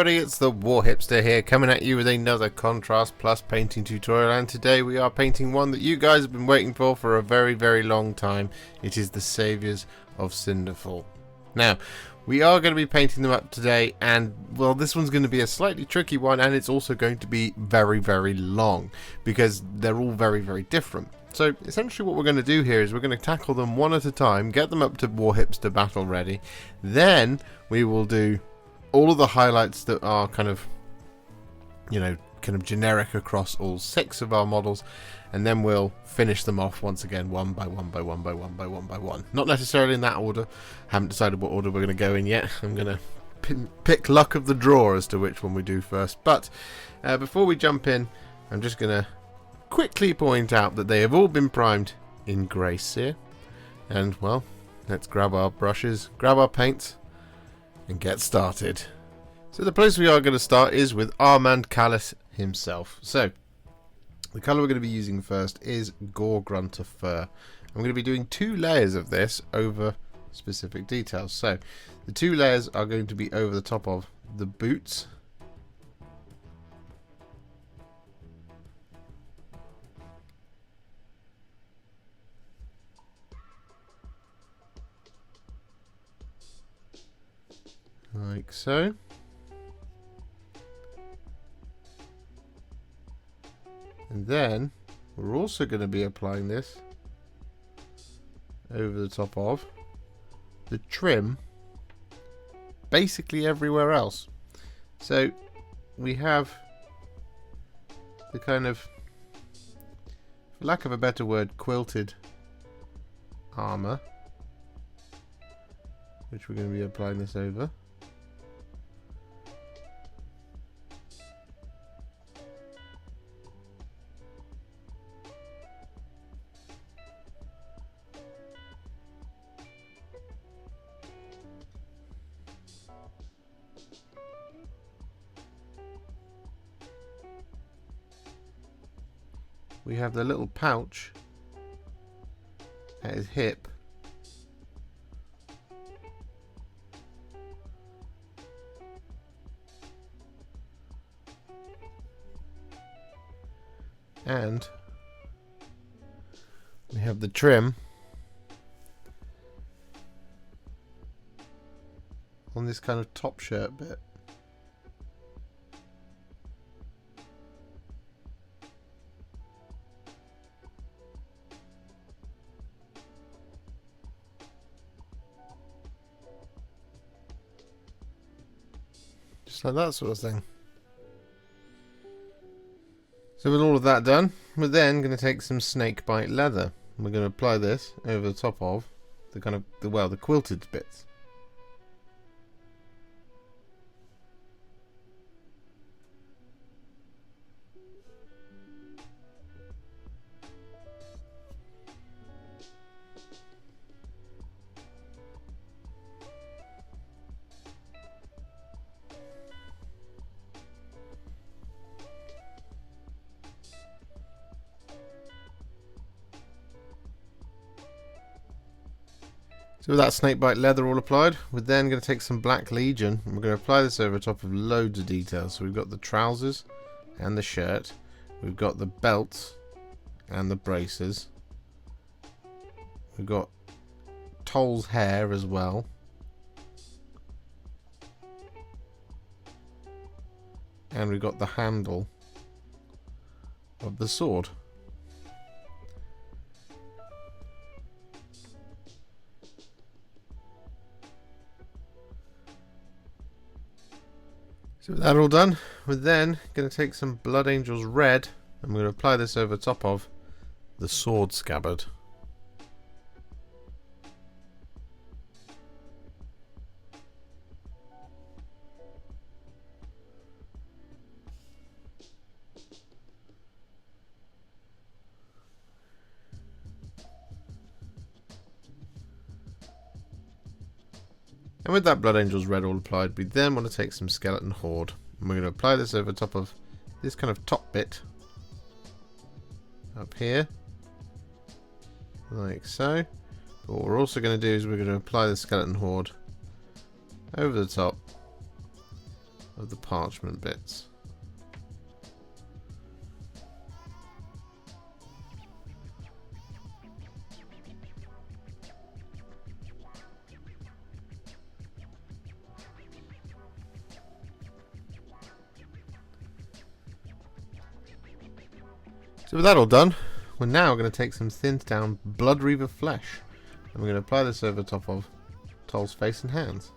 everybody, it's the War Hipster here, coming at you with another Contrast Plus painting tutorial, and today we are painting one that you guys have been waiting for a very, very long time. It is the Saviours of Cinderfall. Now, we are going to be painting them up today, and well, this one's going to be a slightly tricky one, and it's also going to be very, very long, because they're all very, very different. So essentially what we're going to do here is we're going to tackle them one at a time, get them up to War Hipster battle ready, then we will do all of the highlights that are kind of generic across all 6 of our models, and then we'll finish them off once again one by one by one by one by one by one. Not necessarily in that order. Haven't decided what order we're going to go in yet. I'm going to pick luck of the draw as to which one we do first. But before we jump in, I'm just going to quickly point out that they have all been primed in Grey Seer. And well, let's grab our brushes, grab our paints, and get started. So the place we are going to start is with Armand Callis himself. So the colour we're going to be using first is Gore-Grunta Fur. I'm going to be doing 2 layers of this over specific details. So the 2 layers are going to be over the top of the boots, like so. And then we're also going to be applying this over the top of the trim basically everywhere else. So we have the kind of, for lack of a better word, quilted armour, which we're going to be applying this over. We have the little pouch at his hip, and we have the trim on this kind of top shirt bit. Just like that sort of thing. So with all of that done, we're then going to take some Snakebite Leather. We're going to apply this over the top of the kind of the quilted bits. So with that Snakebite Leather all applied, we're then going to take some Black Legion and we're going to apply this over top of loads of details. So we've got the trousers and the shirt, we've got the belts and the braces, we've got Toll's hair as well, and we've got the handle of the sword. So with that all done, we're then going to take some Blood Angels Red and we're going to apply this over top of the sword scabbard. And with that Blood Angels Red all applied, we then want to take some Skeleton Horde. And we're going to apply this over top of this kind of top bit up here, like so. But what we're also going to do is we're going to apply the Skeleton Horde over the top of of the parchment bits. So with that all done, we're now going to take some thinned down Bloodreaver Flesh, and we're going to apply this over top of Toll's face and hands.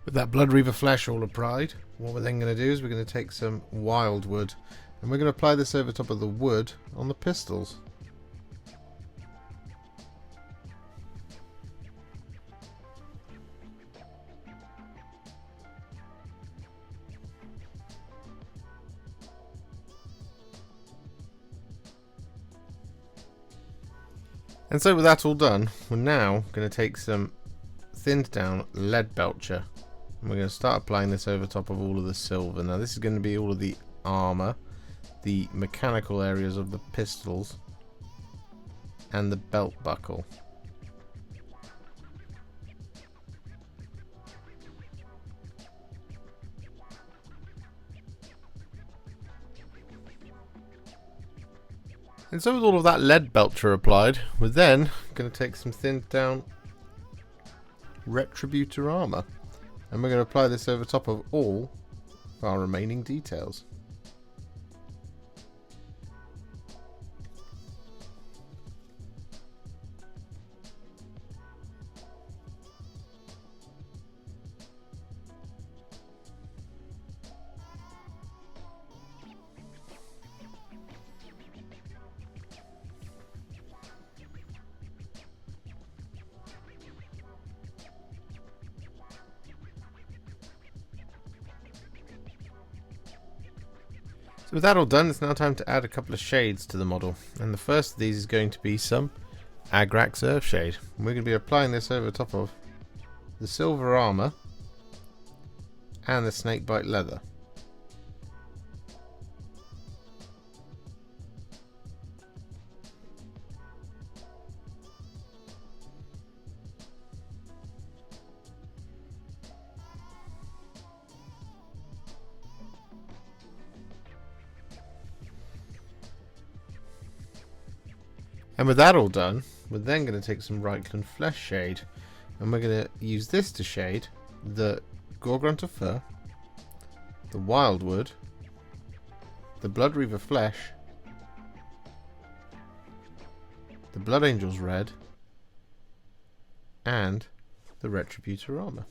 With that Bloodreaver Flesh all applied, what we're then going to do is we're going to take some Wyldwood and we're going to apply this over top of the wood on the pistols. And so with that all done, we're now going to take some thinned down Lead Belcher. And we're going to start applying this over top of all of the silver. Now this is going to be all of the armour, the mechanical areas of the pistols, and the belt buckle. And so with all of that Lead Belcher applied, we're then going to take some thinned down Retributor Armour. And we're going to apply this over top of all of our remaining details. So with that all done, it's now time to add a couple of shades to the model. And the first of these is going to be some Agrax Earthshade. And we're going to be applying this over top of the silver armour and the Snakebite Leather. And with that all done, we're then going to take some Reikland Fleshshade, and we're going to use this to shade the Gore-Grunta Fur, the Wyldwood, the Bloodreaver Flesh, the Blood Angel's Red, and the Retributor Armour.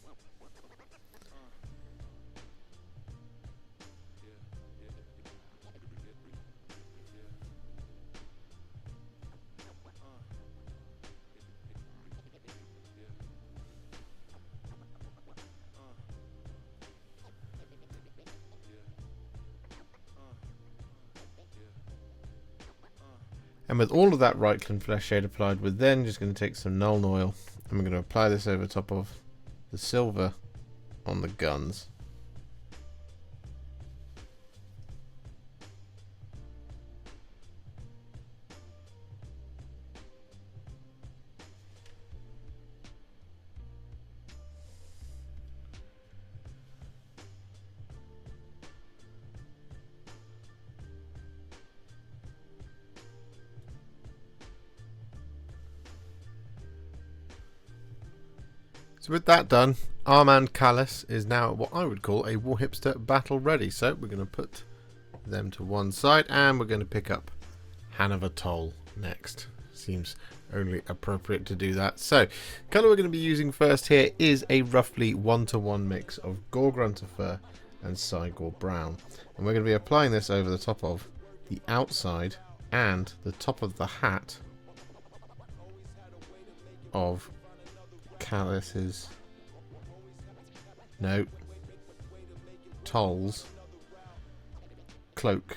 And with all of that Reikland Fleshshade applied, we're then just going to take some Nuln Oil and we're going to apply this over top of the silver on the guns. So with that done, our man Callis is now what I would call a War Hipster battle ready. So we're going to put them to one side and we're going to pick up Hanover Toll next. Seems only appropriate to do that. So colour we're going to be using first here is a roughly 1-to-1 mix of Gore-Grunta Fur and Cygor Brown. And we're going to be applying this over the top of the outside and the top of the hat of Callis's, no, Toll's cloak.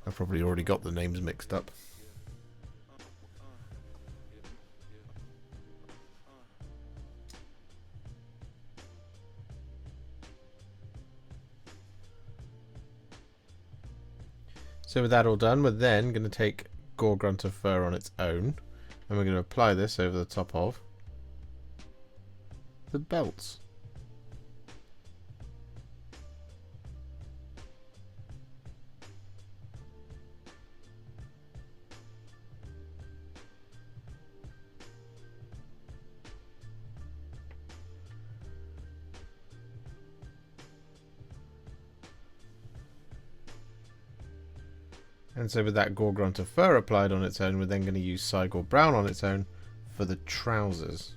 I've probably already got the names mixed up. So with that all done, we're then going to take Gore-Grunta Fur on its own, and we're going to apply this over the top of the belts. And so with that Gore-Grunta Fur applied on its own, we're then going to use Cygor Brown on its own for the trousers.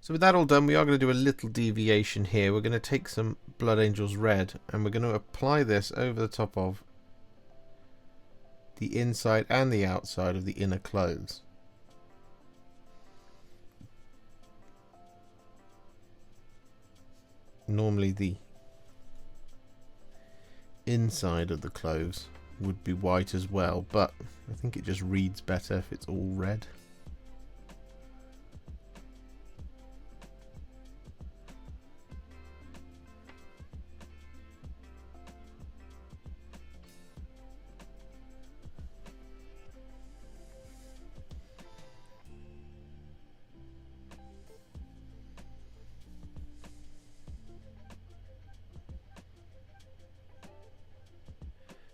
So with that all done, we are going to do a little deviation here. We're going to take some Blood Angels Red and we're going to apply this over the top of the inside and the outside of the inner clothes. Normally the inside of the clothes would be white as well, but I think it just reads better if it's all red.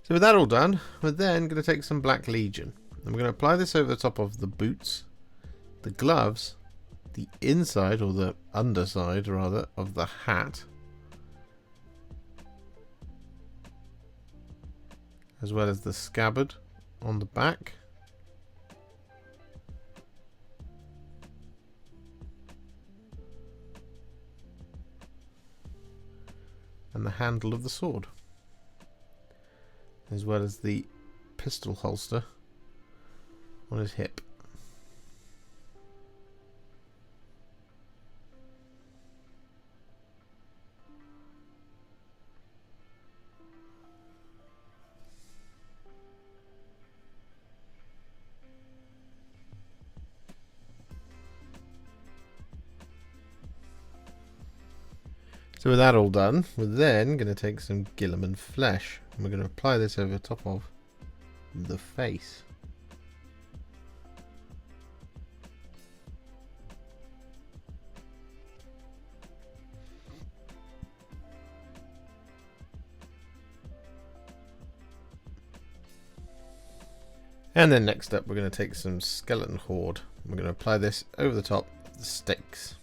So with that all done, we're then going to take some Black Legion and we're going to apply this over the top of the boots, the gloves, the inside or the underside rather of the hat, as well as the scabbard on the back, and the handle of the sword, as well as the pistol holster on his hip. So with that all done, we're then going to take some Guilliman Flesh and we're going to apply this over the top of the face. And then next up we're going to take some Skeleton Horde. We're going to apply this over the top of the stakes.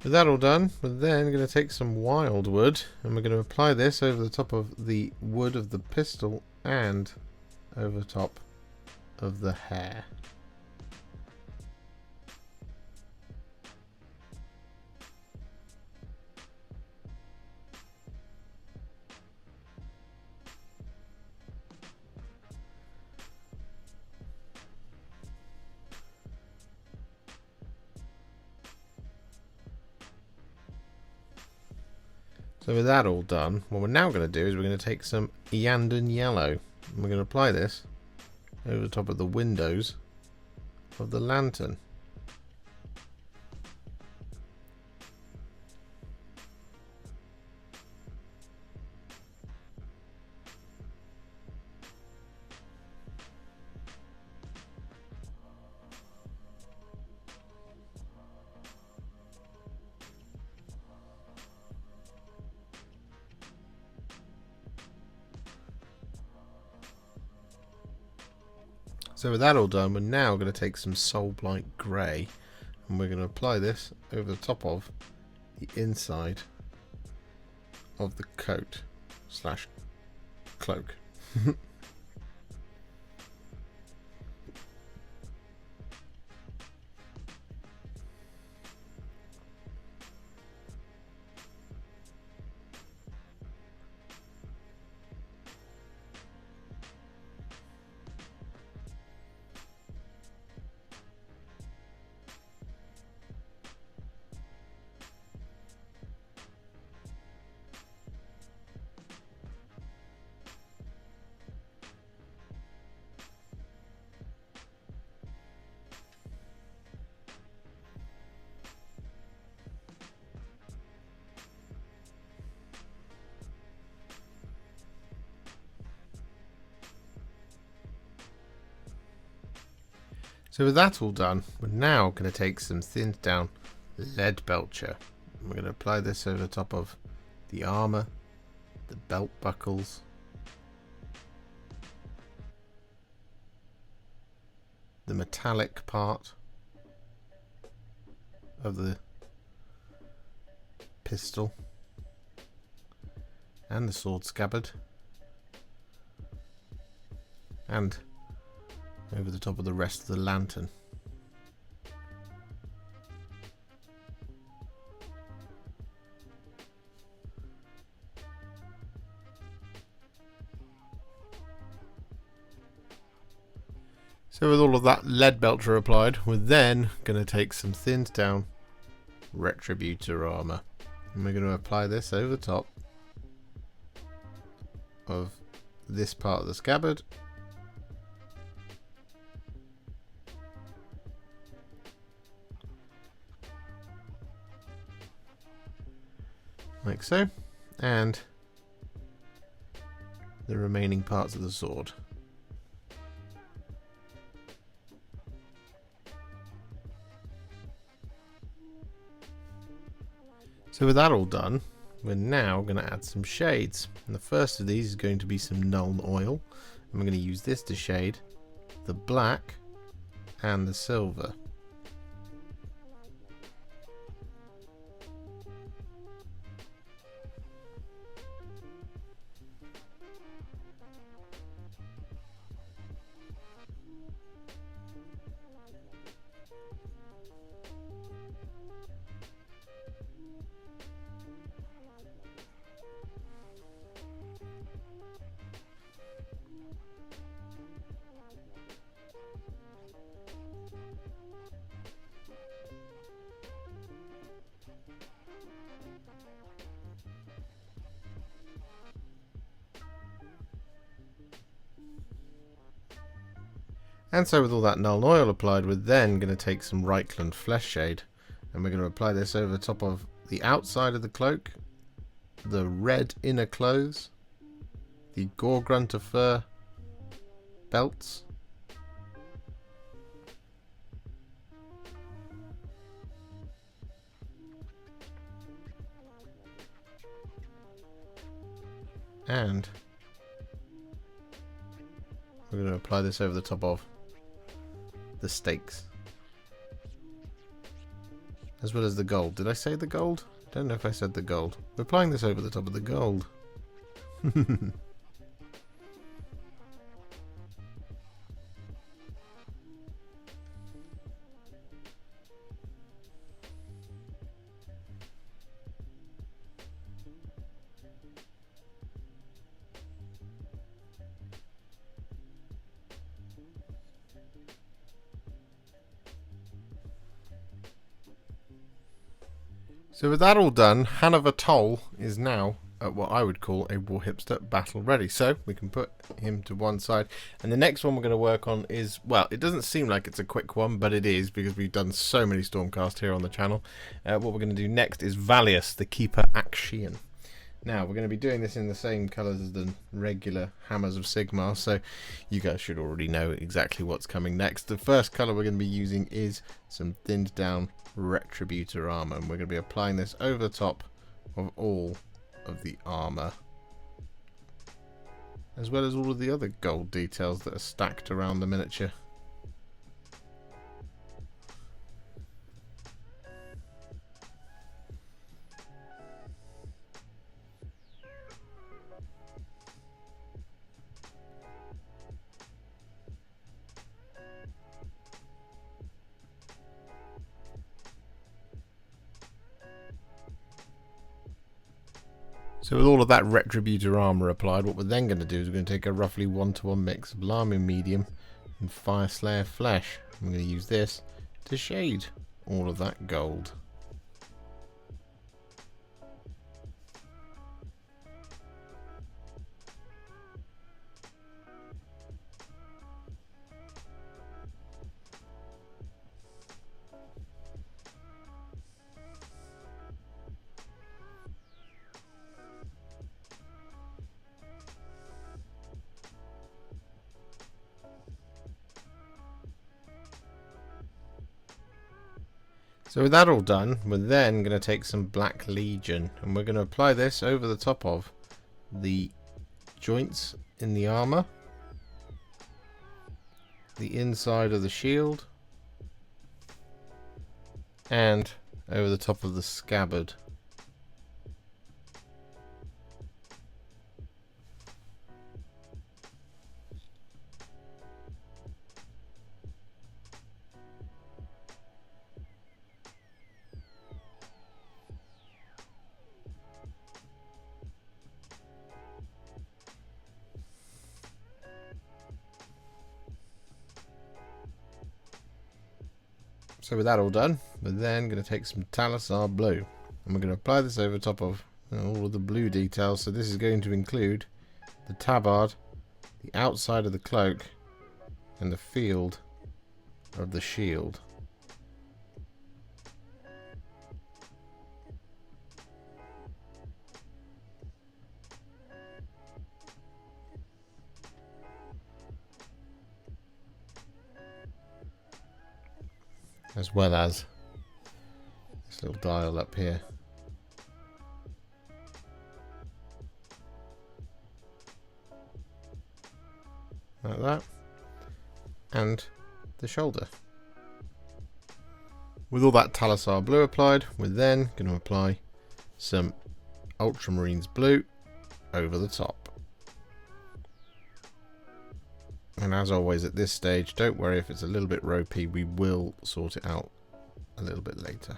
With that all done, we're then going to take some Wyldwood and we're going to apply this over the top of the wood of the pistol and over the top of the hair. So with that all done, what we're now going to do is we're going to take some Iyanden Yellow and we're going to apply this over the top of the windows of the lantern. So with that all done, we're now going to take some Soulblight Grey and we're going to apply this over the top of the inside of the coat slash cloak. So with that all done, we're now going to take some thinned down lead belcher. And we're going to apply this over the top of the armour, the belt buckles, the metallic part of the pistol, and the sword scabbard, and over the top of the rest of the lantern. So with all of that lead belcher applied, we're then going to take some thinned down Retributor Armour and we're going to apply this over the top of this part of the scabbard, like so, and the remaining parts of the sword. So with that all done, we're now going to add some shades. And the first of these is going to be some Nuln Oil, and we're going to use this to shade the black and the silver. And so with all that Nuln Oil applied, we're then going to take some Reikland Fleshshade and we're going to apply this over the top of the outside of the cloak, the red inner clothes, the Gore-Grunta Fur belts, and we're going to apply this over the top of the stakes, as well as the gold. Did I say the gold? I don't know if I said the gold. We're applying this over the top of the gold. So with that all done, Hanover Toll is now at what I would call a War Hipster battle ready. So we can put him to one side. And the next one we're going to work on is, well, it doesn't seem like it's a quick one, but it is, because we've done so many Stormcast here on the channel. What we're going to do next is Valius, the Keeper Akshian. Now, we're going to be doing this in the same colours as the regular Hammers of Sigmar, so you guys should already know exactly what's coming next. The first colour we're going to be using is some thinned down Retributor Armour, and we're going to be applying this over the top of all of the armour, as well as all of the other gold details that are stacked around the miniature. So with all of that Retributor Armour applied, what we're then going to do is we're going to take a roughly 1-to-1 mix of Alarming Medium and Fyreslayer Flesh. I'm going to use this to shade all of that gold. So with that all done, we're then going to take some Black Legion and we're going to apply this over the top of the joints in the armour, the inside of the shield, and over the top of the scabbard. So with that all done, we're then going to take some Talassar Blue and we're going to apply this over top of all of the blue details. So this is going to include the tabard, the outside of the cloak, and the field of the shield. As well as this little dial up here. Like that. And the shoulder. With all that Talassar Blue applied, we're then going to apply some Ultramarines Blue over the top. And as always at this stage, don't worry if it's a little bit ropey, we will sort it out a little bit later.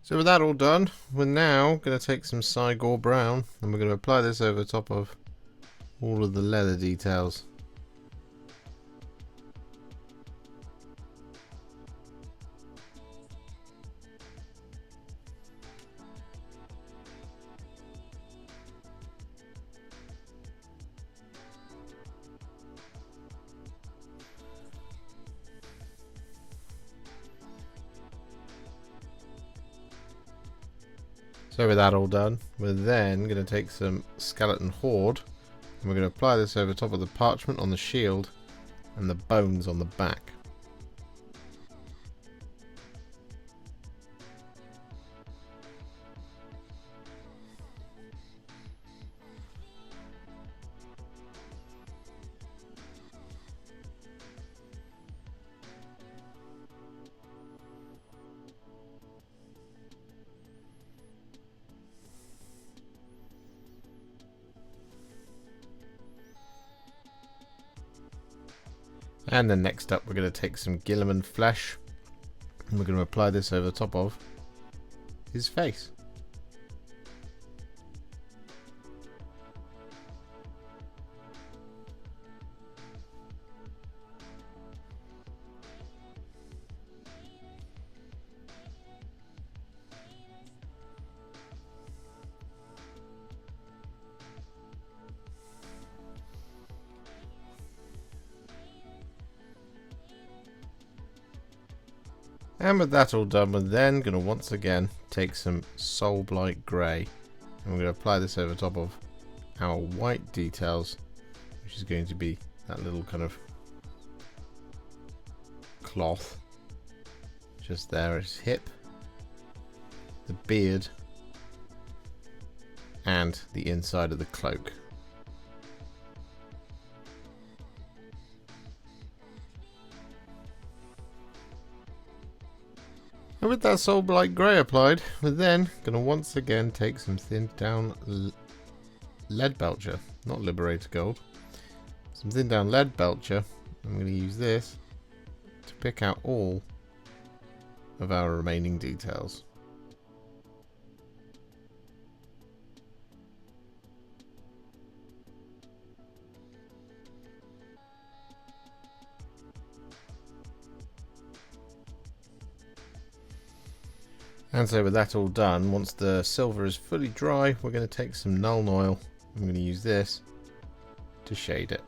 So with that all done, we're now going to take some Cygor Brown and we're going to apply this over the top of all of the leather details. So with that all done, we're then going to take some Skeleton Horde and we're going to apply this over top of the parchment on the shield and the bones on the back. And then next up we're going to take some Guilliman Flesh and we're going to apply this over the top of his face. And with that all done, we're then going to once again take some Soulblight Grey and we're going to apply this over top of our white details, which is going to be that little kind of cloth just there at his hip, the beard, and the inside of the cloak. And And with that Soulblight Grey applied, we're then going to once again take some thinned down lead belcher, not Liberator Gold. Some thinned down lead belcher. I'm going to use this to pick out all of our remaining details. And so with that all done, once the silver is fully dry, we're going to take some Nuln Oil. I'm going to use this to shade it.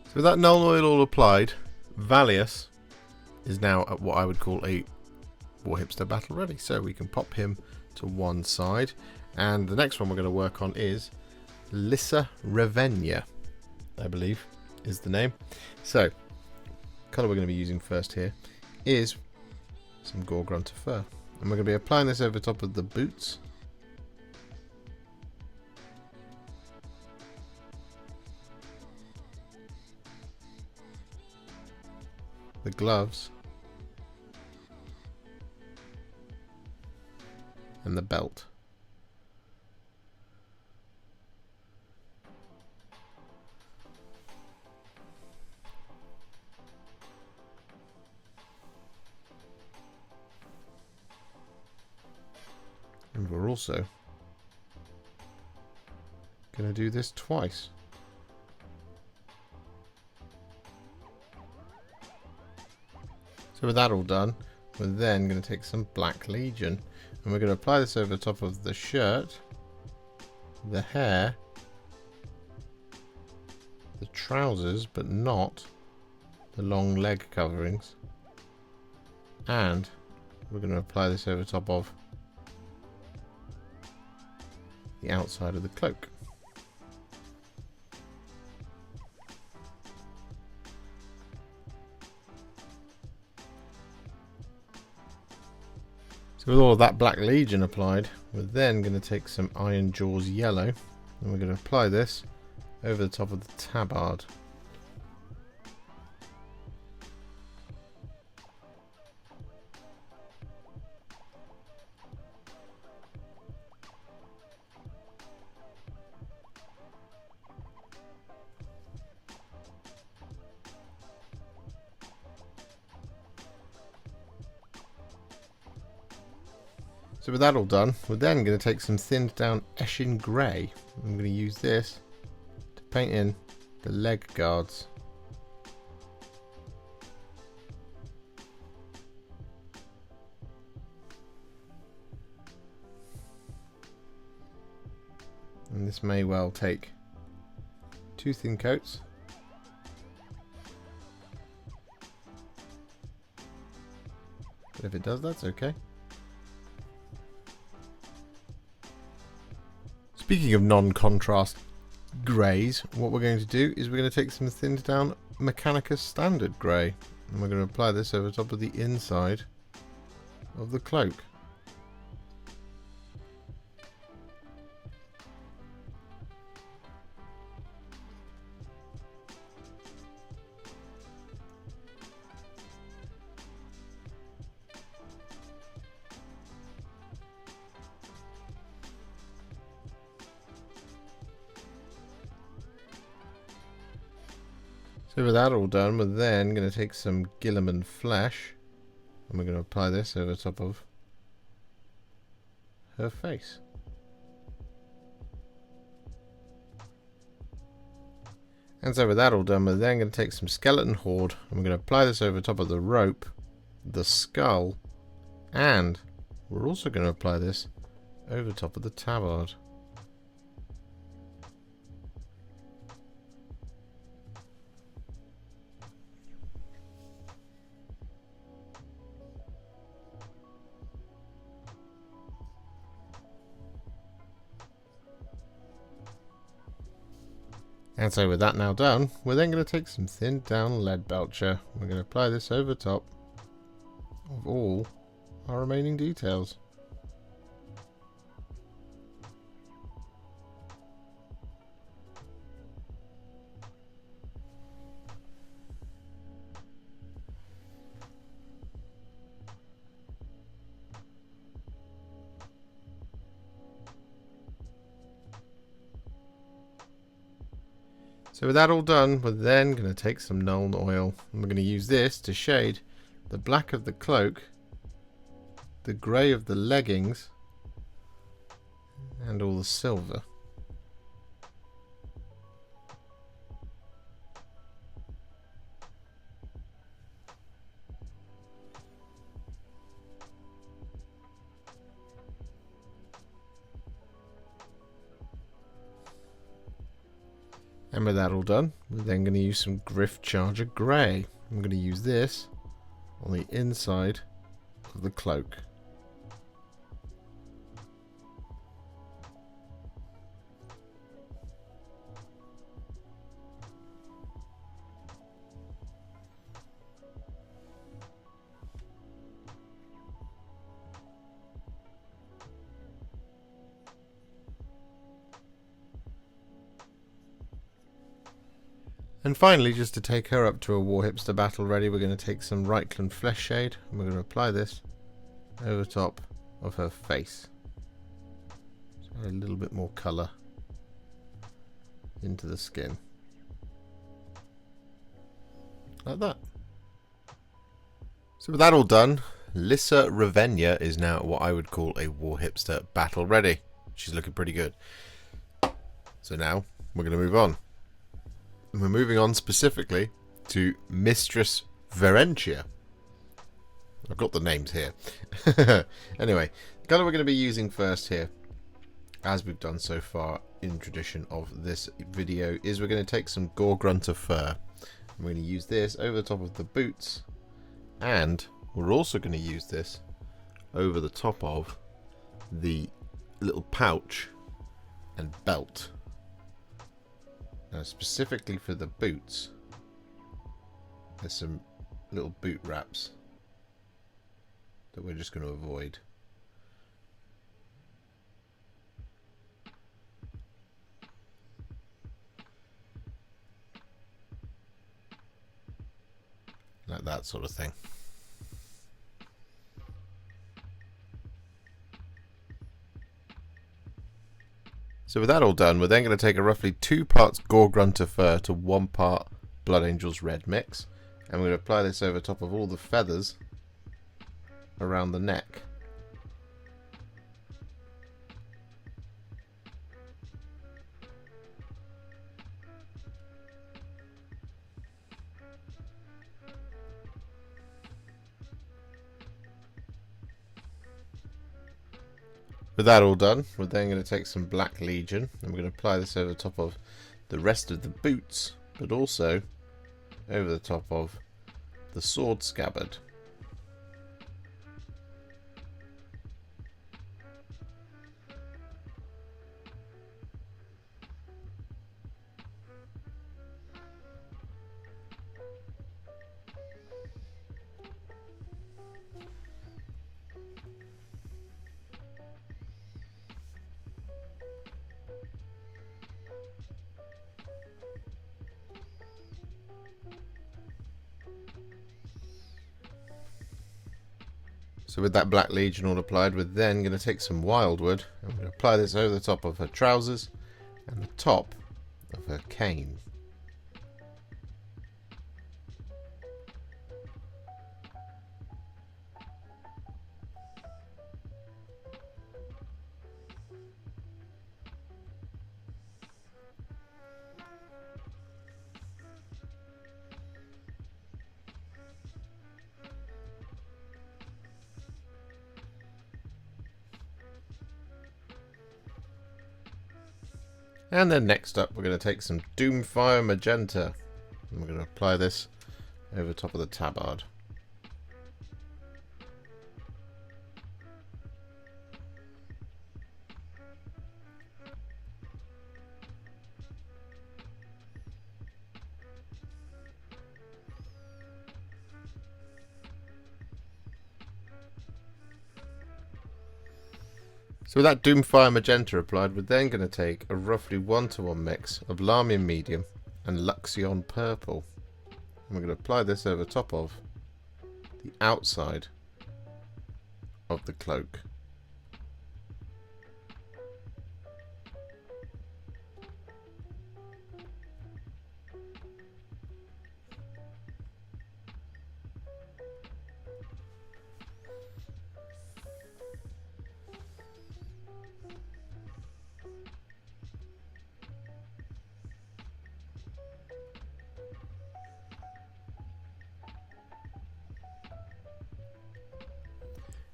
So with that Nuln Oil all applied, Valius is now at what I would call a War Hipster battle ready. So we can pop him to one side. And the next one we're going to work on is Lissa Revenia, I believe is the name. So, colour we're going to be using first here is some Gore-Grunta Fur. And we're going to be applying this over top of the boots. The gloves and the belt. And we're also going to do this twice. So with that all done, we're then going to take some Black Legion and we're going to apply this over the top of the shirt, the hair, the trousers but not the long leg coverings, and we're going to apply this over top of the outside of the cloak. So with all of that Black Legion applied, we're then going to take some Ironjawz Yellow and we're going to apply this over the top of the tabard. So with that all done, we're then going to take some thinned down Eshin Grey. I'm going to use this to paint in the leg guards. And this may well take 2 thin coats. But if it does, that's okay. Speaking of non-contrast greys, what we're going to do is we're going to take some thinned down Mechanicus Standard Grey and we're going to apply this over top of the inside of the cloak. So with that all done, we're then going to take some Guilliman Flesh and we're going to apply this over top of her face. And so with that all done, we're then going to take some Skeleton Horde and we're going to apply this over top of the rope, the skull, and we're also going to apply this over top of the tabard. And so with that now done, we're then going to take some thinned down lead belcher. We're going to apply this over top of all our remaining details. So with that all done, we're then going to take some Nuln Oil and we're going to use this to shade the black of the cloak, the grey of the leggings, and all the silver. And with that all done, we're then going to use some Gryph-Charger Grey. I'm going to use this on the inside of the cloak. And finally, just to take her up to a War Hipster battle ready, we're going to take some Reikland Fleshshade and we're going to apply this over top of her face. So a little bit more colour into the skin. Like that. So with that all done, Lissa Ravenna is now what I would call a War Hipster battle ready. She's looking pretty good. So now we're going to move on. And we're moving on specifically to Mistress Varentia. I've got the names here. Anyway, the colour we're going to be using first here, as we've done so far in tradition of this video, is we're going to take some Gore-Grunta Fur. And we're going to use this over the top of the boots, and we're also going to use this over the top of the little pouch and belt. Now specifically for the boots, there's some little boot wraps that we're just going to avoid. Like that sort of thing. So with that all done, we're then going to take a roughly 2 parts Gore-Grunta Fur to 1 part Blood Angels Red mix. And we're going to apply this over top of all the feathers around the neck. With that all done, we're then going to take some Black Legion and we're going to apply this over the top of the rest of the boots, but also over the top of the sword scabbard. So with that Black Legion all applied, we're then going to take some Wyldwood and we're going to apply this over the top of her trousers and the top of her cane. And then next up we're going to take some Doomfire Magenta and we're going to apply this over top of the tabard. So with that Doomfire Magenta applied, we're then going to take a roughly 1-to-1 mix of Lahmian Medium and Luxion Purple. And we're going to apply this over top of the outside of the cloak.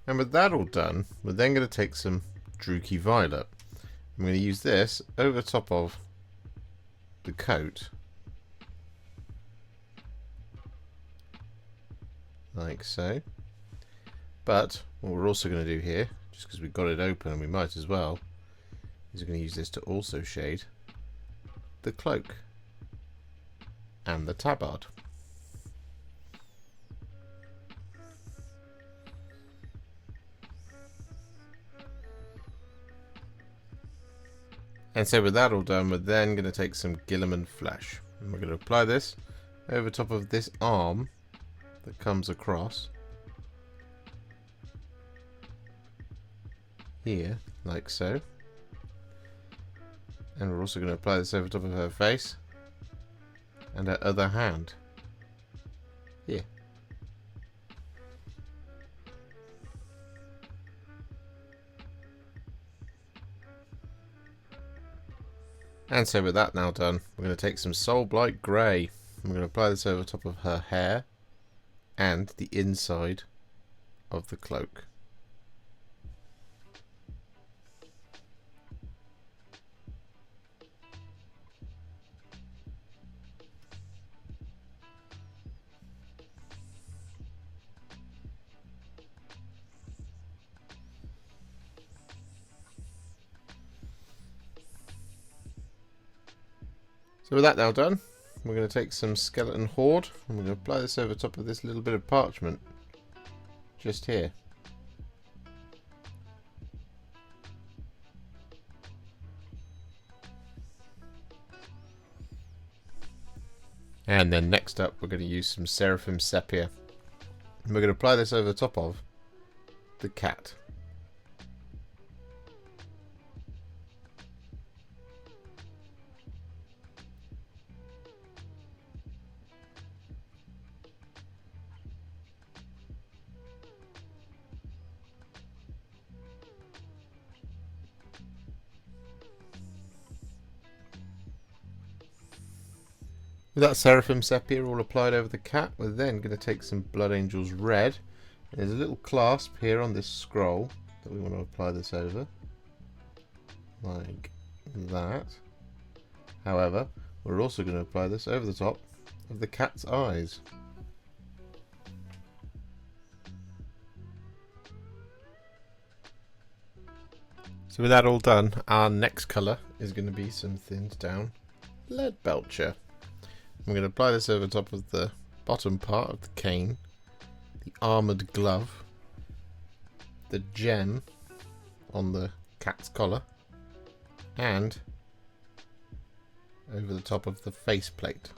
And with that all done, we're then going to take some Druchii Violet. I'm going to use this over top of the coat, like so. But what we're also going to do here, just because we've got it open and we might as well, is we're going to use this to also shade the cloak and the tabard. And so with that all done, we're then going to take some Guilliman Flesh. And we're going to apply this over top of this arm that comes across here, like so. And we're also going to apply this over top of her face and her other hand here. And so with that now done, we're going to take some Soulblight Grey. We're going to apply this over top of her hair and the inside of the cloak. So with that now done, we're going to take some Skeleton Horde and we're going to apply this over top of this little bit of parchment just here. And then next up we're going to use some Seraphim Sepia. And we're going to apply this over the top of the cat. With that Seraphim Sepia all applied over the cat, we're then going to take some Blood Angels Red. There's a little clasp here on this scroll that we want to apply this over, like that. However, we're also going to apply this over the top of the cat's eyes. So with that all done, our next colour is going to be some thinned down Lead Belcher. I'm going to apply this over top of the bottom part of the cane, the armoured glove, the gem on the cat's collar, and over the top of the faceplate.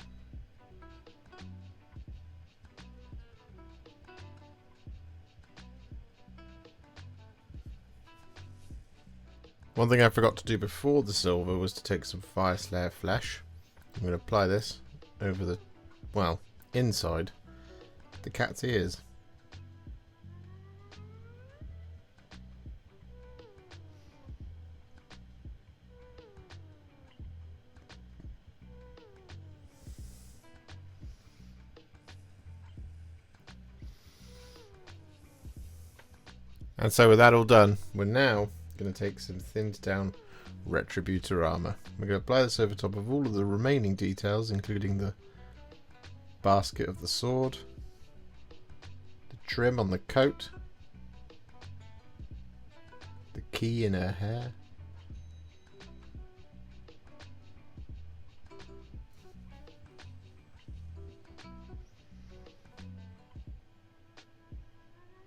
One thing I forgot to do before the silver was to take some Fyreslayer Flesh. I'm going to apply this over the, well, inside the cat's ears. And so with that all done, we're now going to take some thinned down Retributor Armour. We're going to apply this over top of all of the remaining details, including the basket of the sword, the trim on the coat, the key in her hair,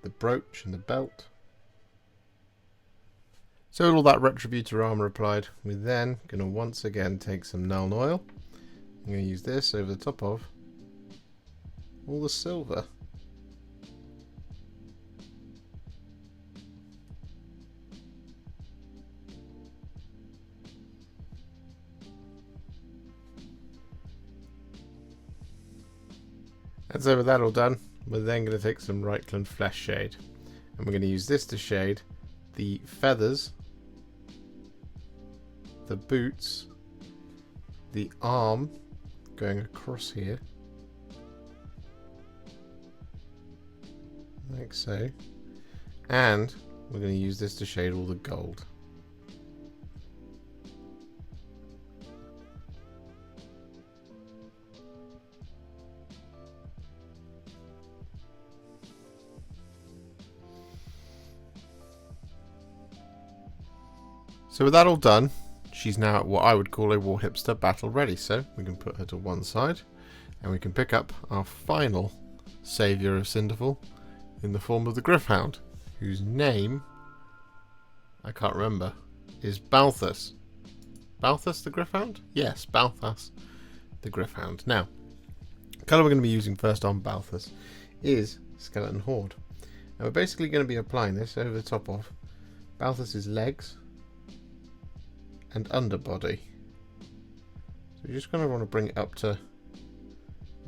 the brooch and the belt, So with all that Retributor Armour applied, we're then going to once again take some Nuln Oil. I'm going to use this over the top of all the silver. And so with that all done, we're then going to take some Reikland Fleshshade, and we're going to use this to shade the feathers, the boots, the arm going across here, like so, and we're going to use this to shade all the gold. So with that all done, she's now at what I would call a War Hipster battle ready. So we can put her to one side and we can pick up our final saviour of Cinderfall in the form of the Gryph-Hound, whose name, I can't remember, is Balthus. Balthus the Gryph-Hound? Yes, Balthus the Gryph-Hound. Now, the colour we're going to be using first on Balthus is Skeleton Horde. And we're basically going to be applying this over the top of Balthus's legs and underbody. So you're just going to want to bring it up to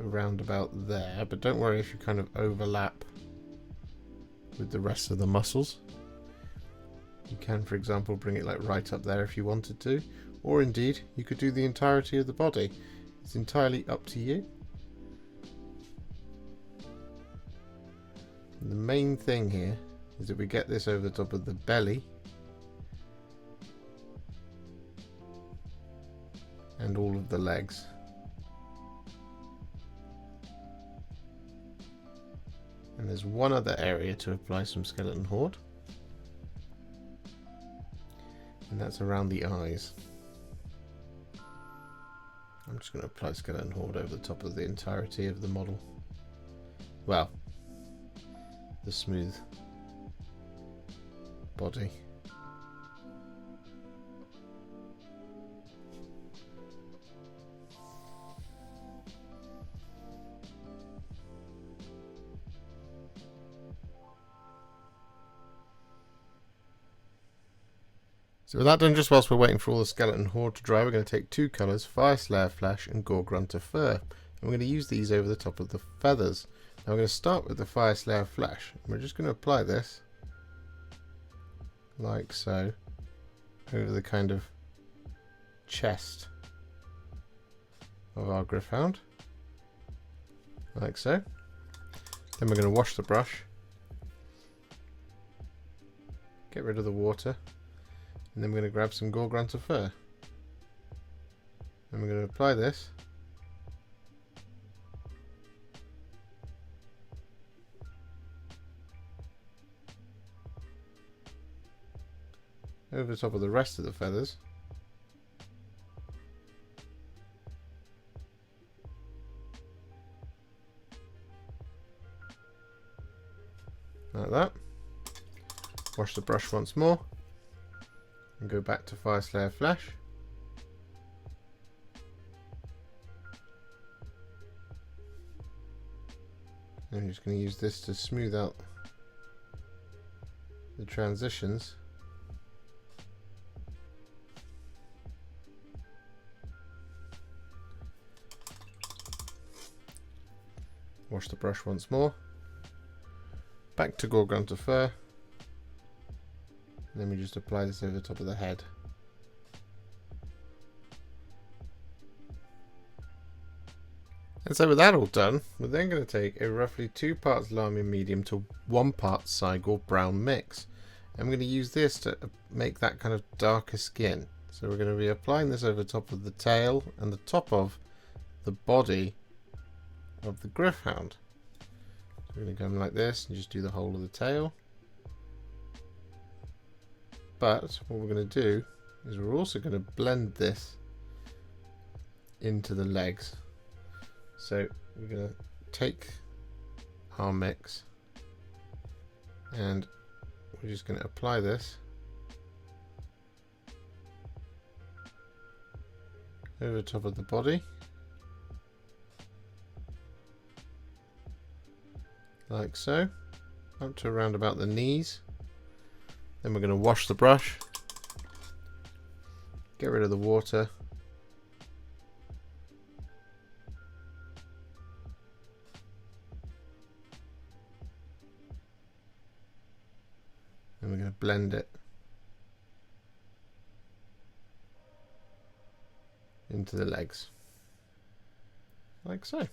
around about there, but don't worry if you kind of overlap with the rest of the muscles. You can, for example, bring it like right up there if you wanted to, or indeed you could do the entirety of the body. It's entirely up to you. And the main thing here is that we get this over the top of the belly and all of the legs. And there's one other area to apply some Skeleton Horde, and that's around the eyes. I'm just going to apply Skeleton Horde over the top of the entirety of the model. Well, the smooth body. So with that done, just whilst we're waiting for all the Skeleton Horde to dry, we're going to take two colours, Fyreslayer Flesh and Gore-Grunta Fur. And we're going to use these over the top of the feathers. Now we're going to start with the Fyreslayer Flesh. And we're just going to apply this, like so, over the kind of chest of our Gryph-Hound, like so. Then we're going to wash the brush, get rid of the water, and then we're going to grab some Gore-Grunta Fur. And we're going to apply this over the top of the rest of the feathers. Like that. Wash the brush once more. And go back to Fyreslayer Flesh. And I'm just going to use this to smooth out the transitions. Wash the brush once more. Back to Gore-Grunta Fur. And then we just apply this over the top of the head. And so with that all done, we're then going to take a roughly 2 parts Lahmian Medium to 1 part Cygor Brown mix. And we're going to use this to make that kind of darker skin. So we're going to be applying this over the top of the tail and the top of the body of the Gryph-Hound. So we're going to go like this and just do the whole of the tail. But what we're going to do is we're also going to blend this into the legs. So we're going to take our mix and we're just going to apply this over the top of the body. Like so. Up to around about the knees. Then we're going to wash the brush. Get rid of the water. And we're going to blend it into the legs. Like so.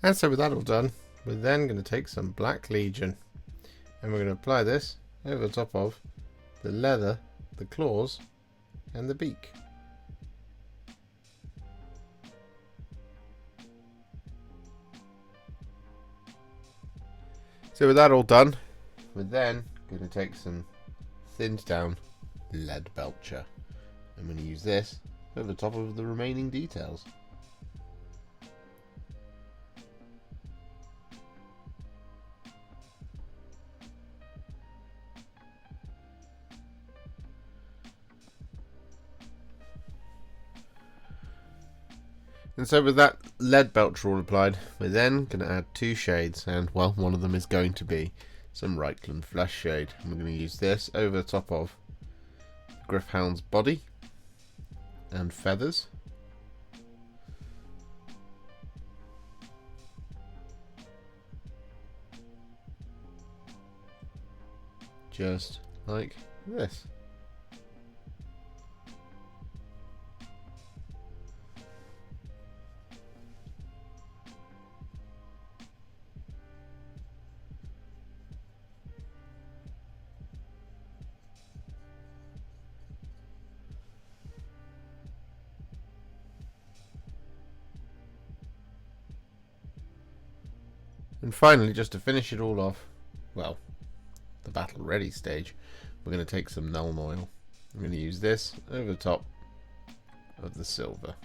And so with that all done, we're then going to take some Black Legion and we're going to apply this over the top of the leather, the claws and the beak. So with that all done, we're then going to take some thinned down lead belcher. I'm going to use this over the top of the remaining details. And so with that lead belcher all applied, we're then going to add two shades, and well, one of them is going to be some Reikland Fleshshade. And we're going to use this over the top of Gryph-Hound's body and feathers. Just like this. And finally, just to finish it all off, well, the battle ready stage, we're going to take some Nuln Oil. I'm going to use this over the top of the silver.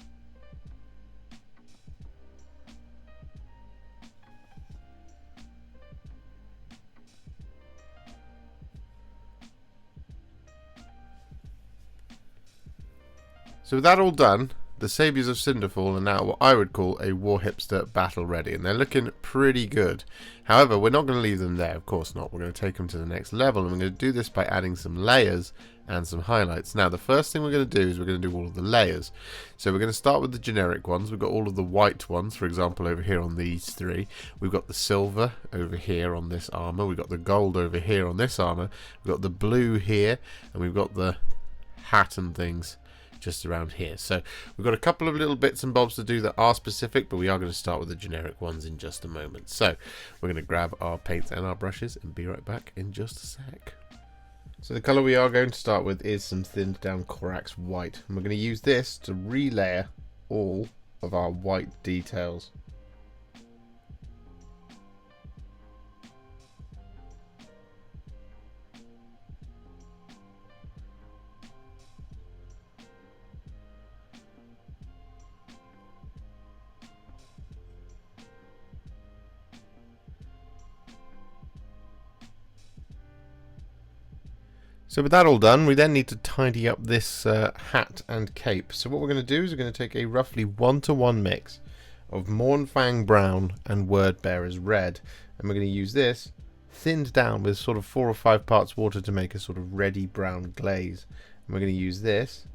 So with that all done, the Saviours of Cinderfall are now what I would call a War Hipster battle ready, and they're looking pretty good. However, we're not going to leave them there, of course not. We're going to take them to the next level, and we're going to do this by adding some layers and some highlights. Now, the first thing we're going to do is we're going to do all of the layers. So we're going to start with the generic ones. We've got all of the white ones, for example, over here on these three. We've got the silver over here on this armour. We've got the gold over here on this armour. We've got the blue here, and we've got the hat and things just around here. So we've got a couple of little bits and bobs to do that are specific, but we are going to start with the generic ones in just a moment. So we're going to grab our paints and our brushes and be right back in just a sec. So the colour we are going to start with is some thinned down Corax White, and we're going to use this to relayer all of our white details. So with that all done, we then need to tidy up this hat and cape. So what we're going to do is we're going to take a roughly 1-to-1 mix of Mournfang Brown and Wordbearer's Red, and we're going to use this thinned down with sort of 4 or 5 parts water to make a sort of reddy brown glaze. And we're going to use this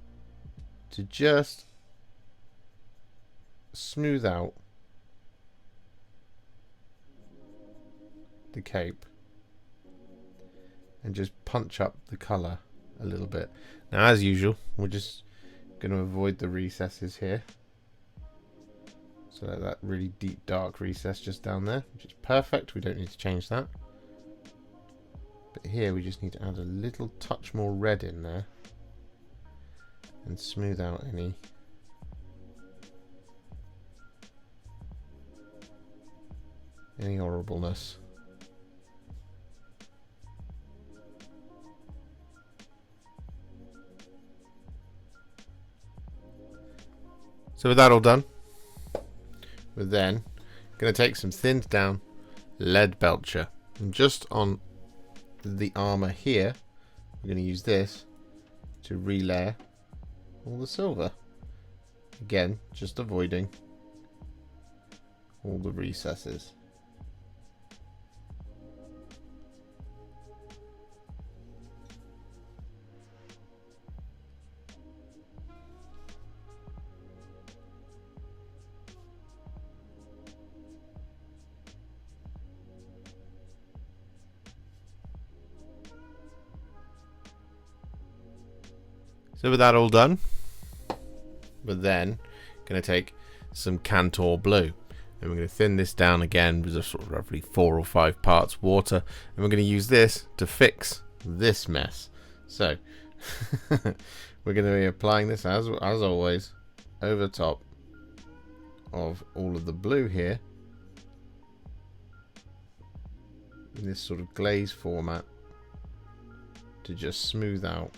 to just smooth out the cape and just punch up the colour a little bit. Now, as usual, we're just going to avoid the recesses here. So that really deep dark recess just down there, which is perfect. We don't need to change that. But here we just need to add a little touch more red in there and smooth out any horribleness. So with that all done, we're then going to take some thinned down Lead Belcher. And just on the armour here, we're going to use this to relayer all the silver. Again, just avoiding all the recesses. So with that all done, we're then going to take some Cantor Blue, and we're going to thin this down again with a sort of roughly 4 or 5 parts water, and we're going to use this to fix this mess. So we're going to be applying this as always over top of all of the blue here in this sort of glaze format to just smooth out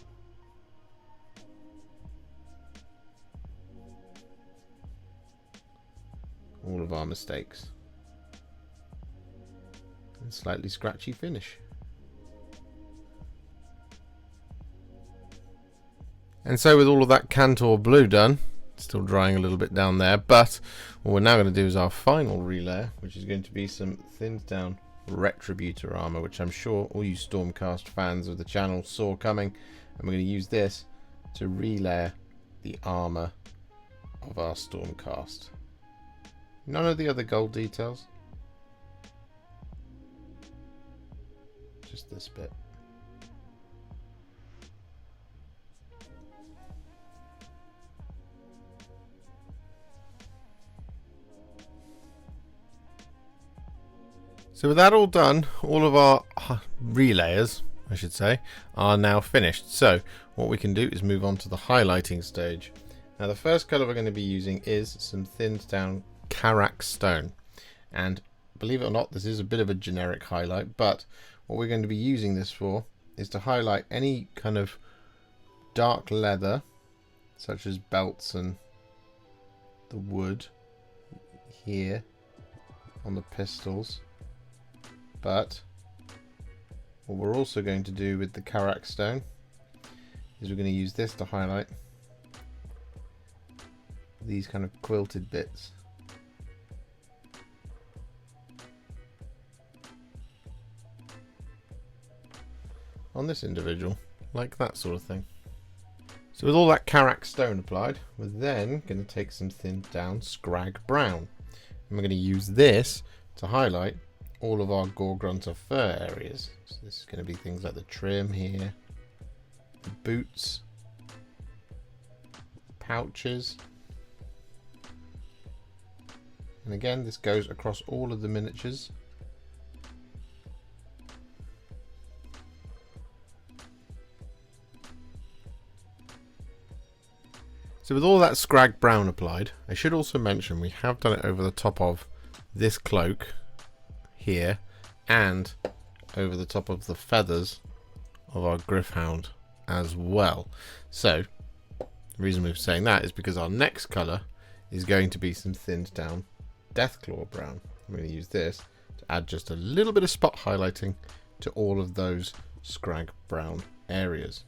all of our mistakes and slightly scratchy finish. And so with all of that Cantor Blue done, still drying a little bit down there, but what we're now going to do is our final relayer, which is going to be some thinned down Retributor Armour, which I'm sure all you Stormcast fans of the channel saw coming, and we're going to use this to relayer the armour of our Stormcast. None of the other gold details, just this bit. So with that all done, all of our relayers, I should say, are now finished. So what we can do is move on to the highlighting stage. Now the first colour we're going to be using is some thinned down Corax stone, and believe it or not, this is a bit of a generic highlight, but what we're going to be using this for is to highlight any kind of dark leather, such as belts and the wood here on the pistols. But what we're also going to do with the Corax stone is we're going to use this to highlight these kind of quilted bits. On this individual, like that sort of thing. So with all that Corax stone applied, we're then going to take some thinned down Scrag Brown, and we're going to use this to highlight all of our Gore-Grunta Fur areas. So this is going to be things like the trim here, the boots, pouches, and again this goes across all of the miniatures. So with all that Scrag Brown applied, I should also mention we have done it over the top of this cloak here and over the top of the feathers of our Gryph-hound as well. So the reason we're saying that is because our next colour is going to be some thinned down Deathclaw Brown. I'm going to use this to add just a little bit of spot highlighting to all of those Scrag Brown areas.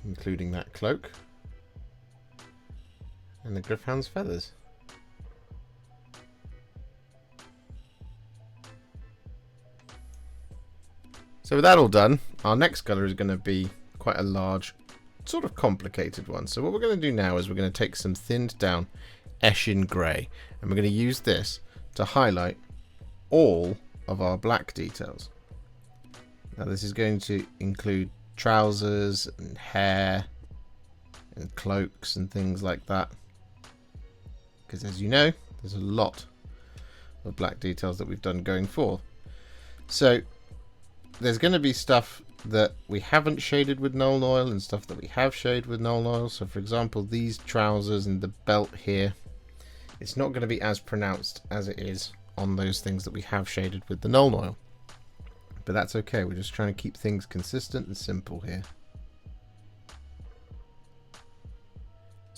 Including that cloak and the Gryph-hound's feathers. So with that all done, our next colour is going to be quite a large, sort of complicated one. So what we're going to do now is we're going to take some thinned down Eshin Grey, and we're going to use this to highlight all of our black details. Now this is going to include trousers and hair and cloaks and things like that, because as you know, there's a lot of black details that we've done going forth. So there's going to be stuff that we haven't shaded with Nuln Oil and stuff that we have shaded with Nuln Oil. So for example, these trousers and the belt here, it's not going to be as pronounced as it is on those things that we have shaded with the Nuln Oil. But that's okay, we're just trying to keep things consistent and simple here.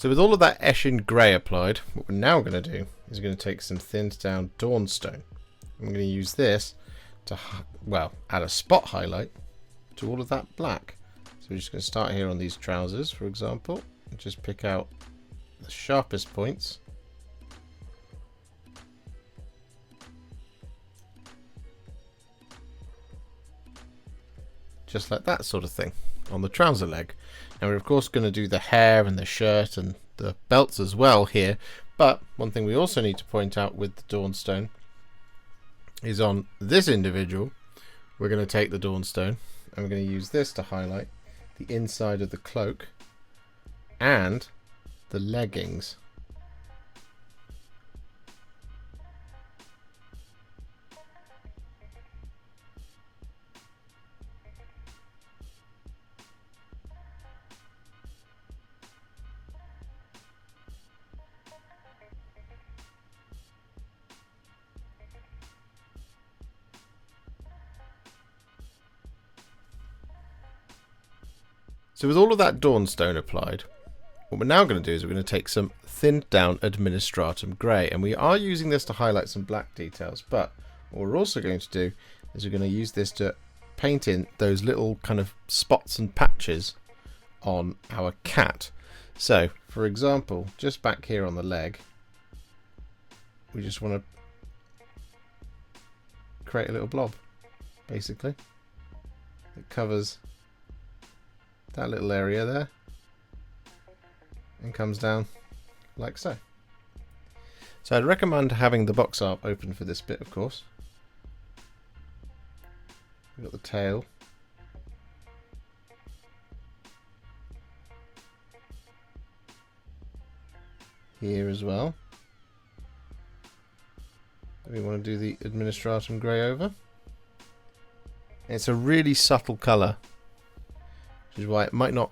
So with all of that Eshin Grey applied, what we're now going to do is we're going to take some thinned down Dawnstone. I'm going to use this to, well, add a spot highlight to all of that black. So we're just going to start here on these trousers, for example, and just pick out the sharpest points. Just like that sort of thing on the trouser leg. And we're of course going to do the hair and the shirt and the belts as well here. But one thing we also need to point out with the Dawnstone is on this individual, we're going to take the Dawnstone and we're going to use this to highlight the inside of the cloak and the leggings. So with all of that Dawnstone applied, what we're now going to do is we're going to take some thinned down Administratum Grey, and we are using this to highlight some black details, but what we're also going to do is we're going to use this to paint in those little kind of spots and patches on our cat. So for example, just back here on the leg, we just want to create a little blob basically that covers that little area there and comes down like so. So I'd recommend having the box art open for this bit, of course. We've got the tail. Here as well. We want to do the Administratum Grey over. It's a really subtle colour, which is why it might not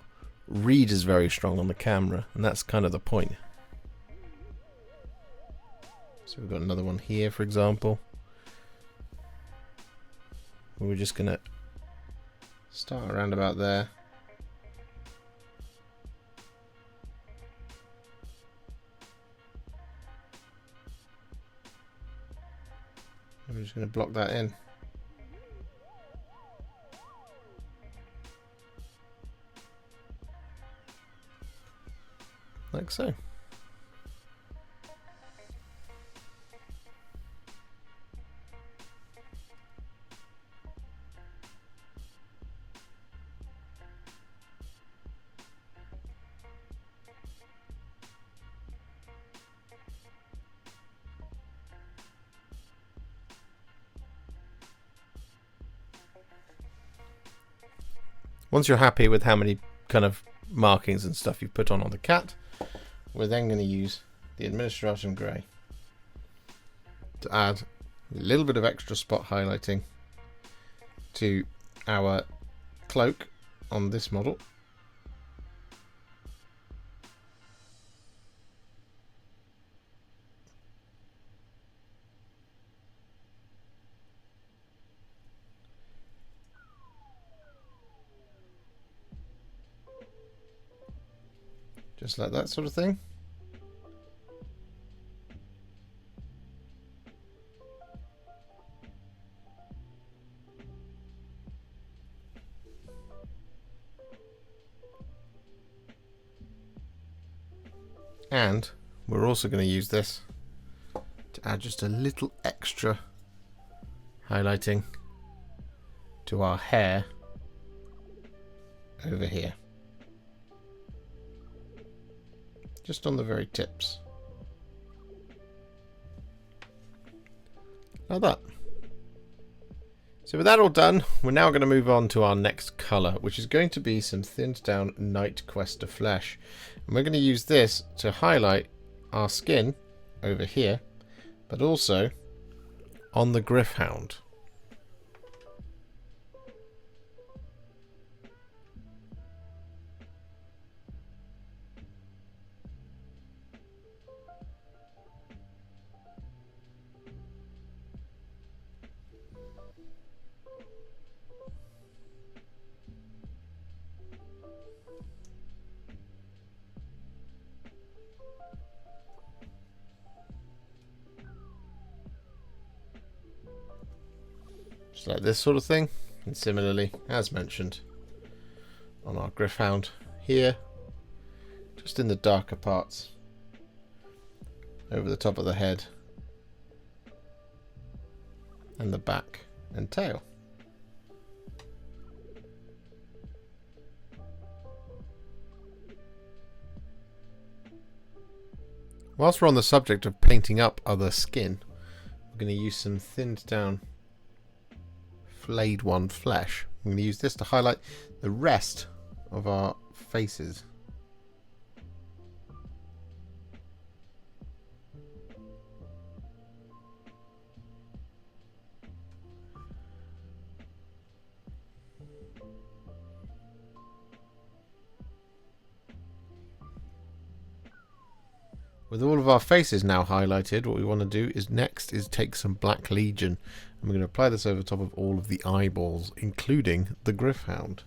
read as very strong on the camera, and that's kind of the point. So we've got another one here, for example. We're just going to start around about there. And we're just going to block that in. Like so. Once you're happy with how many kind of markings and stuff you've put on the cat, we're then going to use the Administratum Grey to add a little bit of extra spot highlighting to our cloak on this model. Just like that sort of thing. And we're also going to use this to add just a little extra highlighting to our hair over here. Just on the very tips. Like that. So with that all done, we're now going to move on to our next colour, which is going to be some thinned down Night Quester Flesh. And we're going to use this to highlight our skin over here, but also on the Gryph-Hound. Just like this sort of thing. And similarly, as mentioned, on our Gryph-Hound here, just in the darker parts, over the top of the head, and the back and tail. Whilst we're on the subject of painting up other skin, we're going to use some thinned down flayed one flesh. I'm going to use this to highlight the rest of our faces. With all of our faces now highlighted, what we want to do is next is take some Black Legion, and we're going to apply this over top of all of the eyeballs, including the Gryph-Hound.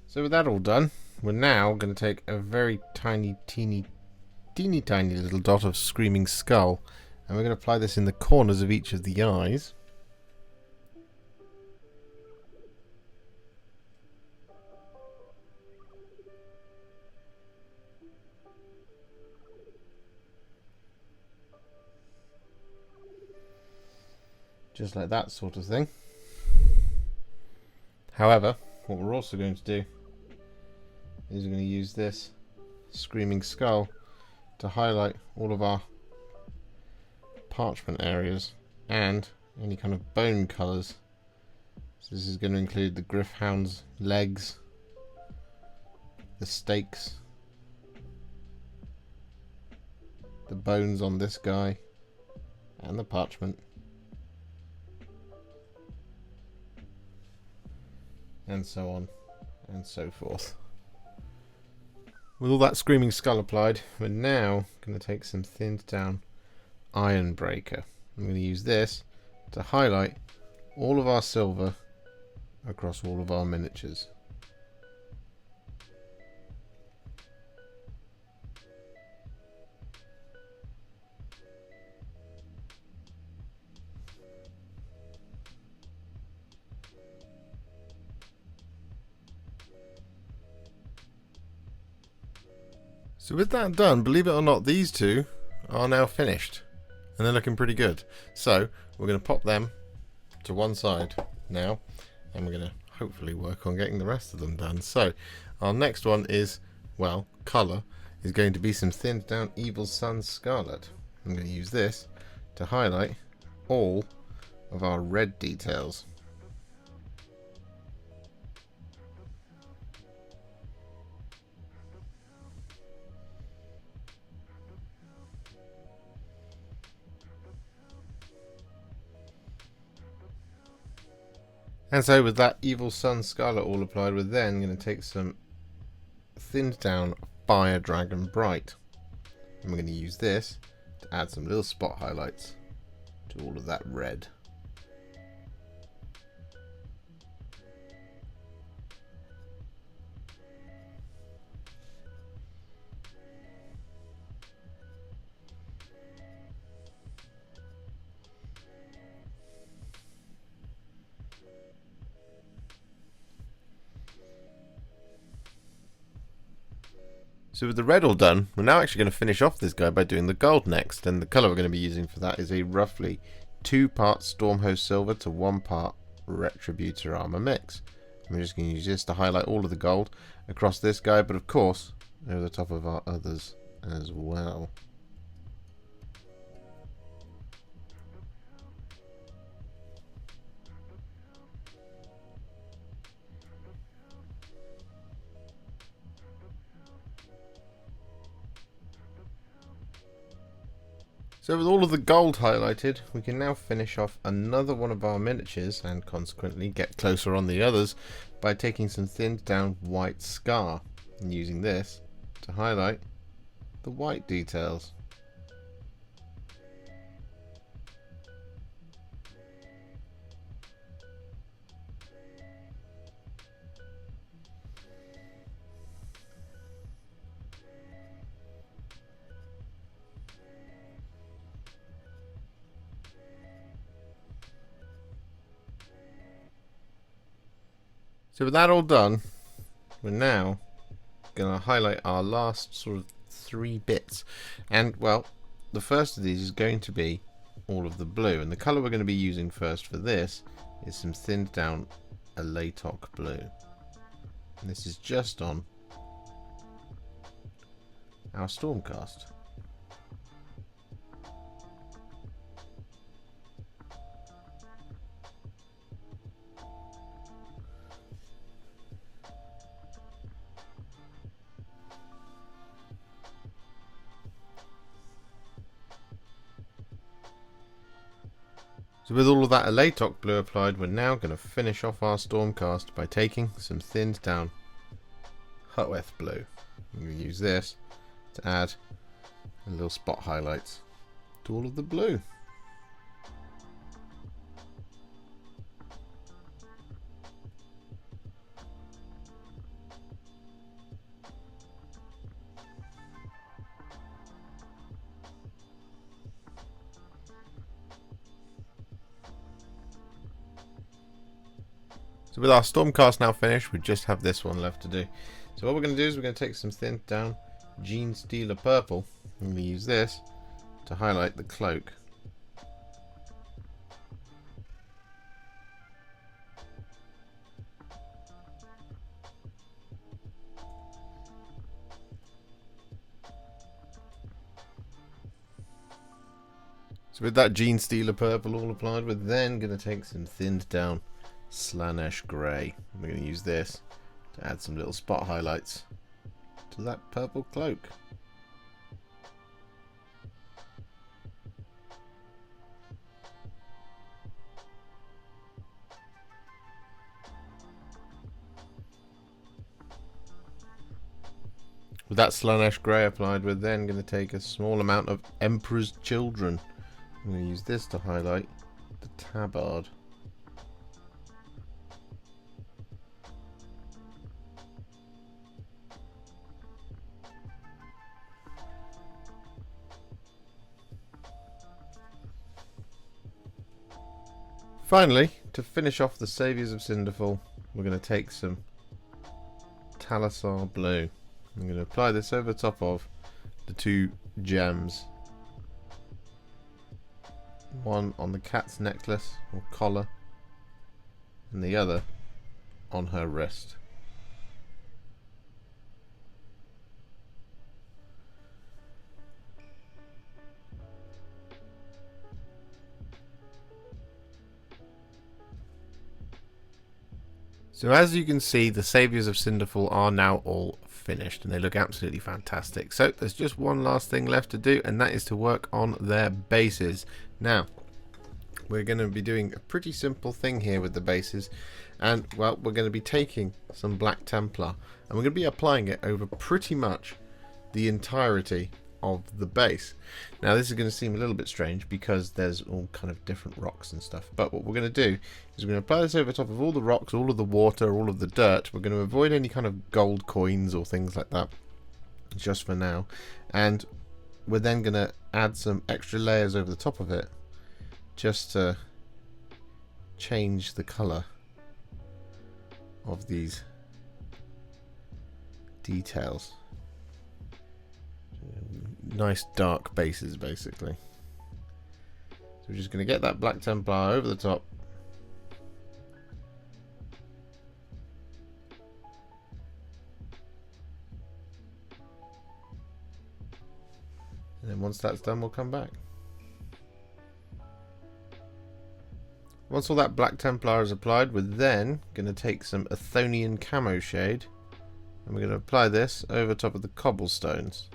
So with that all done, we're now going to take a very tiny, teeny tiny little dot of Screaming Skull, and we're going to apply this in the corners of each of the eyes. Just like that sort of thing. However, what we're also going to do is we're going to use this Screaming Skull to highlight all of our parchment areas and any kind of bone colours. So this is going to include the Gryph-Hound's legs, the stakes, the bones on this guy, and the parchment, and so on and so forth. With all that Screaming Skull applied, we're now going to take some thinned down Iron Breaker. I'm going to use this to highlight all of our silver across all of our miniatures. So with that done, believe it or not, these two are now finished. And they're looking pretty good. So we're going to pop them to one side now, and we're going to hopefully work on getting the rest of them done. So our next one is, well, colour, is going to be some thinned down Evil Sunz Scarlet. I'm going to use this to highlight all of our red details. And so with that Evil Sunz Scarlet all applied, we're then going to take some thinned down Fire Dragon Bright. And we're going to use this to add some little spot highlights to all of that red. So with the red all done, we're now actually going to finish off this guy by doing the gold next, and the colour we're going to be using for that is a roughly 2 part Stormhost Silver to 1 part Retributor Armour mix. And we're just going to use this to highlight all of the gold across this guy, but of course over the top of our others as well. So with all of the gold highlighted, we can now finish off another one of our miniatures and consequently get closer on the others by taking some thinned down white scar and using this to highlight the white details. So with that all done, we're now going to highlight our last sort of 3 bits. And, well, the first of these is going to be all of the blue. And the colour we're going to be using first for this is some thinned down Alatok blue. And this is just on our Stormcast. So with all of that Alatok blue applied, we're now going to finish off our Stormcast by taking some thinned down Hutweth blue. I'm going to use this to add a little spot highlights to all of the blue. So with our Stormcast now finished, we just have this one left to do. So what we're going to do is we're going to take some thinned down Genestealer Purple, and we're going to use this to highlight the cloak. So with that Genestealer Purple all applied, we're then going to take some thinned down Slaanesh Grey. We're going to use this to add some little spot highlights to that purple cloak. With that Slaanesh Grey applied, we're then going to take a small amount of Emperor's Children. I'm going to use this to highlight the tabard. Finally, to finish off the Saviours of Cinderfall, we're going to take some Talassar Blue. I'm going to apply this over the top of the 2 gems. One on the cat's necklace or collar, and the other on her wrist. So as you can see, the Saviours of Cinderfall are now all finished and they look absolutely fantastic. So there's just one last thing left to do, and that is to work on their bases. Now, we're going to be doing a pretty simple thing here with the bases, and well, we're going to be taking some Black Templar and we're going to be applying it over pretty much the entirety of the base. Now this is going to seem a little bit strange because there's all kind of different rocks and stuff, but what we're going to do is we're going to apply this over top of all the rocks, all of the water, all of the dirt. We're going to avoid any kind of gold coins or things like that just for now, and we're then going to add some extra layers over the top of it just to change the colour of these details. Nice dark bases basically. So we're just going to get that Black Templar over the top. And then once that's done, we'll come back. Once all that Black Templar is applied, we're then going to take some Athonian Camoshade and we're going to apply this over top of the cobblestones.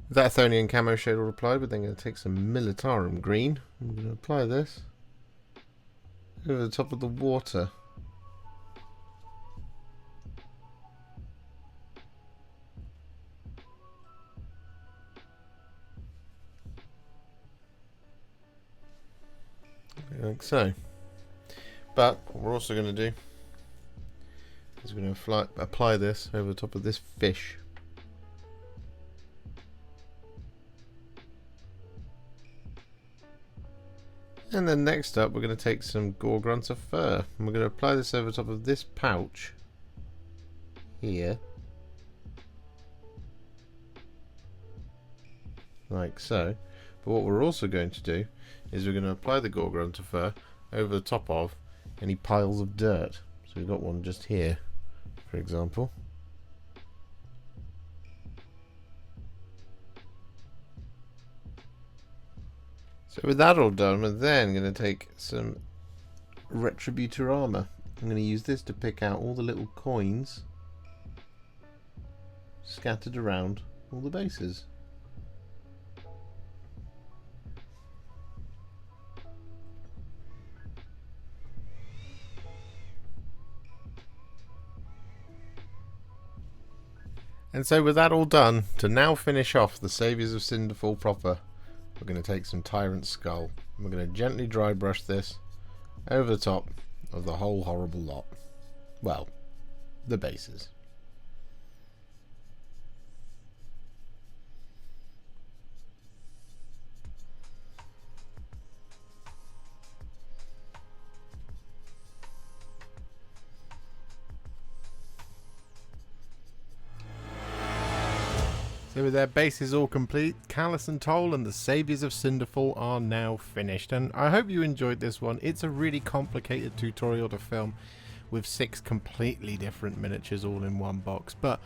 That Athonian Camoshade all applied, we're then going to take some Militarum Green. I'm going to apply this over the top of the water. like so. But what we're also going to do is we're going to apply this over the top of this fish. And then next up we're going to take some Gore-Grunta Fur and we're going to apply this over the top of this pouch here, like so. But what we're also going to do is we're going to apply the Gore-Grunta Fur over the top of any piles of dirt. So we've got one just here, for example. So with that all done, we're then going to take some Retributor Armour. I'm going to use this to pick out all the little coins scattered around all the bases. And so with that all done, to now finish off the Saviours of Cinderfall proper, we're going to take some Tyrant Skull. And we're going to gently dry brush this over the top of the whole horrible lot. Well, the bases. So with their bases all complete, Callis and Toll and the Saviours of Cinderfall are now finished, and I hope you enjoyed this one. It's a really complicated tutorial to film with 6 completely different miniatures all in one box, but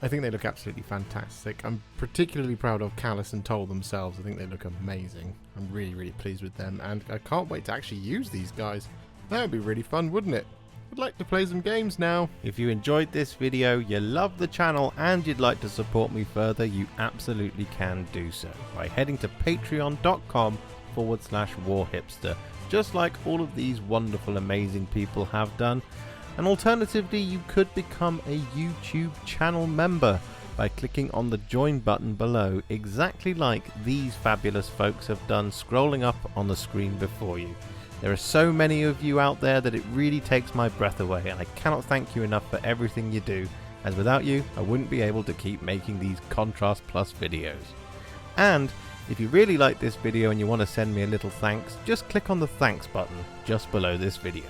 I think they look absolutely fantastic. I'm particularly proud of Callis and Toll themselves. I think they look amazing. I'm really pleased with them, and I can't wait to actually use these guys. That would be really fun, wouldn't it? I'd like to play some games now. If you enjoyed this video, you love the channel and you'd like to support me further, you absolutely can do so by heading to patreon.com/warhipster, just like all of these wonderful amazing people have done. And alternatively, you could become a YouTube channel member by clicking on the join button below, exactly like these fabulous folks have done scrolling up on the screen before you. There are so many of you out there that it really takes my breath away, and I cannot thank you enough for everything you do, as without you I wouldn't be able to keep making these Contrast Plus videos. And if you really like this video and you want to send me a little thanks, just click on the thanks button just below this video.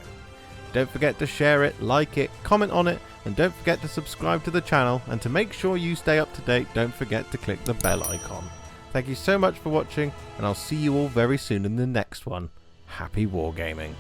Don't forget to share it, like it, comment on it, and don't forget to subscribe to the channel, and to make sure you stay up to date, don't forget to click the bell icon. Thank you so much for watching, and I'll see you all very soon in the next one. Happy wargaming.